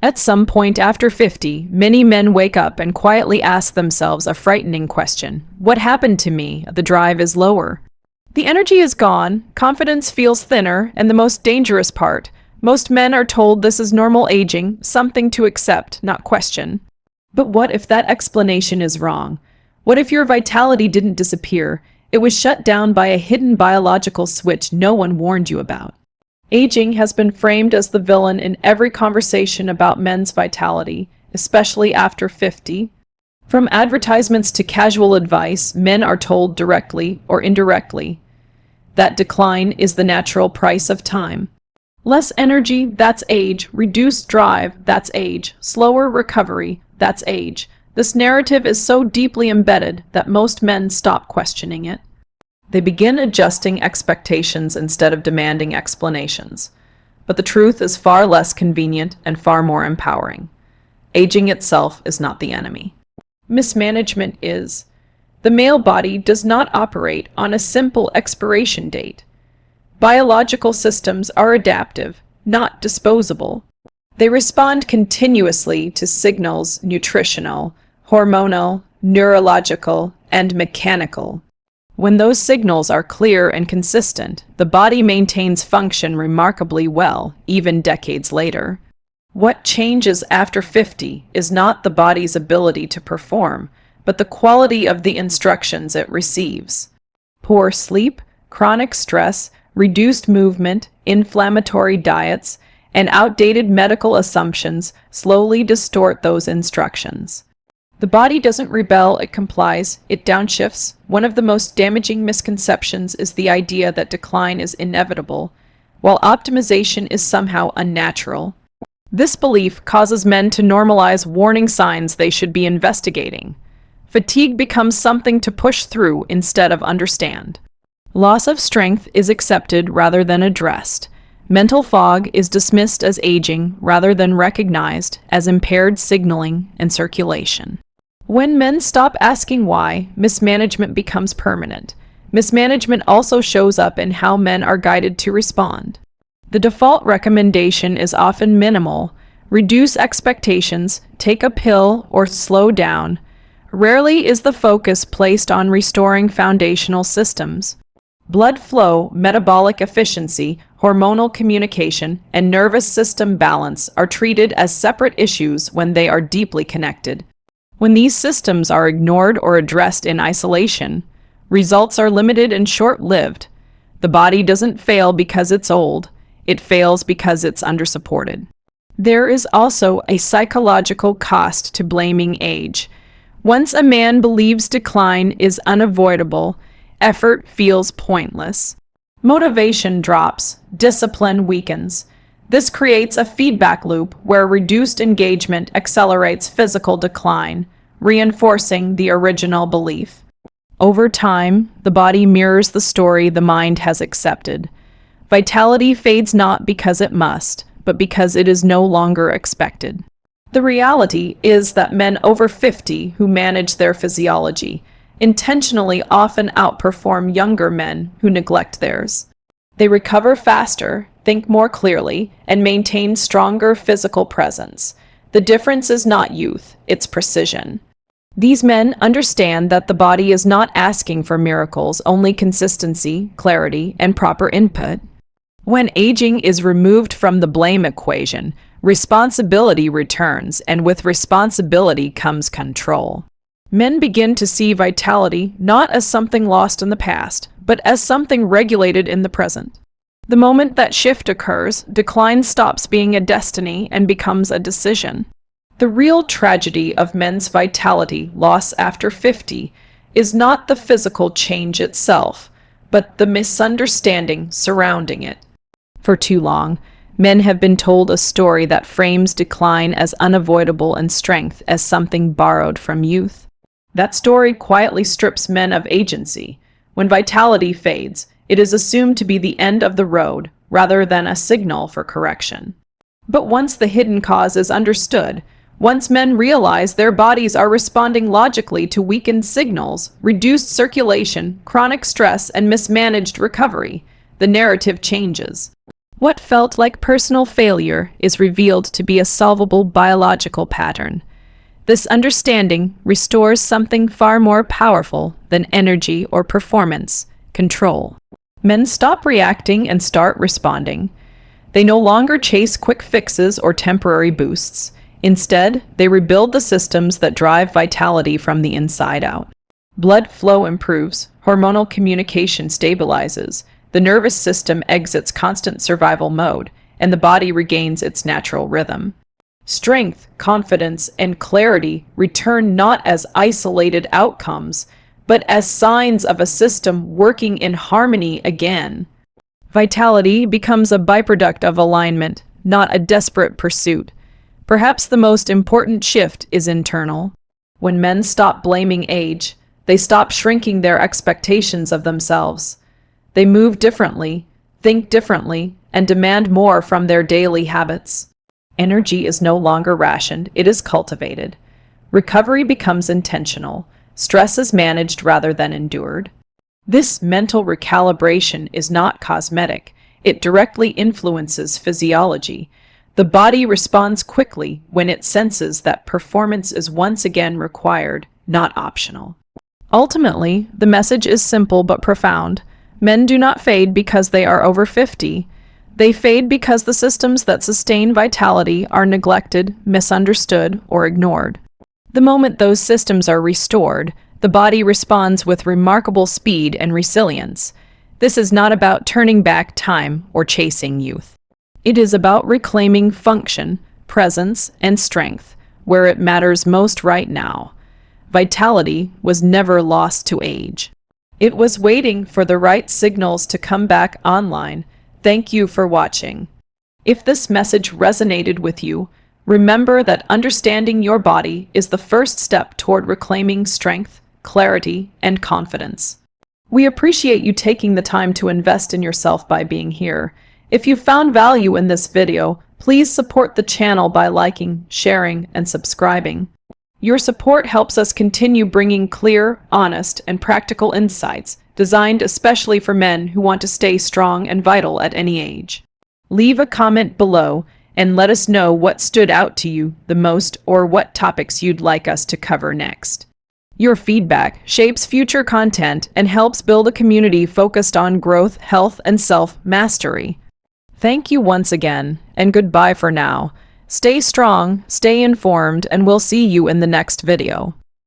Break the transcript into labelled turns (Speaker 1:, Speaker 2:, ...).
Speaker 1: At some point after 50, many men wake up and quietly ask themselves a frightening question. What happened to me? The drive is lower. The energy is gone, confidence feels thinner, and the most dangerous part, most men are told this is normal aging, something to accept, not question. But what if that explanation is wrong? What if your vitality didn't disappear? It was shut down by a hidden biological switch no one warned you about. Aging has been framed as the villain in every conversation about men's vitality, especially after 50. From advertisements to casual advice, men are told directly or indirectly that decline is the natural price of time. Less energy, that's age. Reduced drive, that's age. Slower recovery, that's age. This narrative is so deeply embedded that most men stop questioning it. They begin adjusting expectations instead of demanding explanations. But the truth is far less convenient and far more empowering. Aging itself is not the enemy. Mismanagement is. The male body does not operate on a simple expiration date. Biological systems are adaptive, not disposable. They respond continuously to signals nutritional, hormonal, neurological, and mechanical. When those signals are clear and consistent, the body maintains function remarkably well, even decades later. What changes after 50 is not the body's ability to perform, but the quality of the instructions it receives. Poor sleep, chronic stress, reduced movement, inflammatory diets, and outdated medical assumptions slowly distort those instructions. The body doesn't rebel, it complies, it downshifts. One of the most damaging misconceptions is the idea that decline is inevitable, while optimization is somehow unnatural. This belief causes men to normalize warning signs they should be investigating. Fatigue becomes something to push through instead of understand. Loss of strength is accepted rather than addressed. Mental fog is dismissed as aging rather than recognized as impaired signaling and circulation. When men stop asking why, mismanagement becomes permanent. Mismanagement also shows up in how men are guided to respond. The default recommendation is often minimal: reduce expectations, take a pill, or slow down. Rarely is the focus placed on restoring foundational systems. Blood flow, metabolic efficiency, hormonal communication, and nervous system balance are treated as separate issues when they are deeply connected. When these systems are ignored or addressed in isolation, results are limited and short-lived. The body doesn't fail because it's old, it fails because it's undersupported. There is also a psychological cost to blaming age. Once a man believes decline is unavoidable, effort feels pointless. Motivation drops, discipline weakens. This creates a feedback loop where reduced engagement accelerates physical decline, reinforcing the original belief. Over time, the body mirrors the story the mind has accepted. Vitality fades not because it must, but because it is no longer expected. The reality is that men over 50 who manage their physiology intentionally often outperform younger men who neglect theirs. They recover faster, think more clearly, and maintain stronger physical presence. The difference is not youth, it's precision. These men understand that the body is not asking for miracles, only consistency, clarity, and proper input. When aging is removed from the blame equation, responsibility returns, and with responsibility comes control. Men begin to see vitality not as something lost in the past, but as something regulated in the present. The moment that shift occurs, decline stops being a destiny and becomes a decision. The real tragedy of men's vitality loss after 50 is not the physical change itself, but the misunderstanding surrounding it. For too long, men have been told a story that frames decline as unavoidable and strength as something borrowed from youth. That story quietly strips men of agency. When vitality fades, it is assumed to be the end of the road rather than a signal for correction. But once the hidden cause is understood, once men realize their bodies are responding logically to weakened signals, reduced circulation, chronic stress, and mismanaged recovery, the narrative changes. What felt like personal failure is revealed to be a solvable biological pattern. This understanding restores something far more powerful than energy or performance: control. Men stop reacting and start responding. They no longer chase quick fixes or temporary boosts. Instead, they rebuild the systems that drive vitality from the inside out. Blood flow improves, hormonal communication stabilizes, the nervous system exits constant survival mode, and the body regains its natural rhythm. Strength, confidence, and clarity return not as isolated outcomes, but as signs of a system working in harmony again. Vitality becomes a byproduct of alignment, not a desperate pursuit. Perhaps the most important shift is internal. When men stop blaming age, they stop shrinking their expectations of themselves. They move differently, think differently, and demand more from their daily habits. Energy is no longer rationed, it is cultivated. Recovery becomes intentional. Stress is managed rather than endured. This mental recalibration is not cosmetic. It directly influences physiology. The body responds quickly when it senses that performance is once again required, not optional. Ultimately, the message is simple but profound. Men do not fade because they are over 50. They fade because the systems that sustain vitality are neglected, misunderstood, or ignored. The moment those systems are restored, the body responds with remarkable speed and resilience. This is not about turning back time or chasing youth. It is about reclaiming function, presence, and strength where it matters most right now. Vitality was never lost to age. It was waiting for the right signals to come back online. Thank you for watching. If this message resonated with you, remember that understanding your body is the first step toward reclaiming strength, clarity, and confidence. We appreciate you taking the time to invest in yourself by being here. If you found value in this video, please support the channel by liking, sharing, and subscribing. Your support helps us continue bringing clear, honest, and practical insights designed especially for men who want to stay strong and vital at any age. Leave a comment below and let us know what stood out to you the most or what topics you'd like us to cover next. Your feedback shapes future content and helps build a community focused on growth, health, and self-mastery. Thank you once again, and goodbye for now. Stay strong, stay informed, and we'll see you in the next video.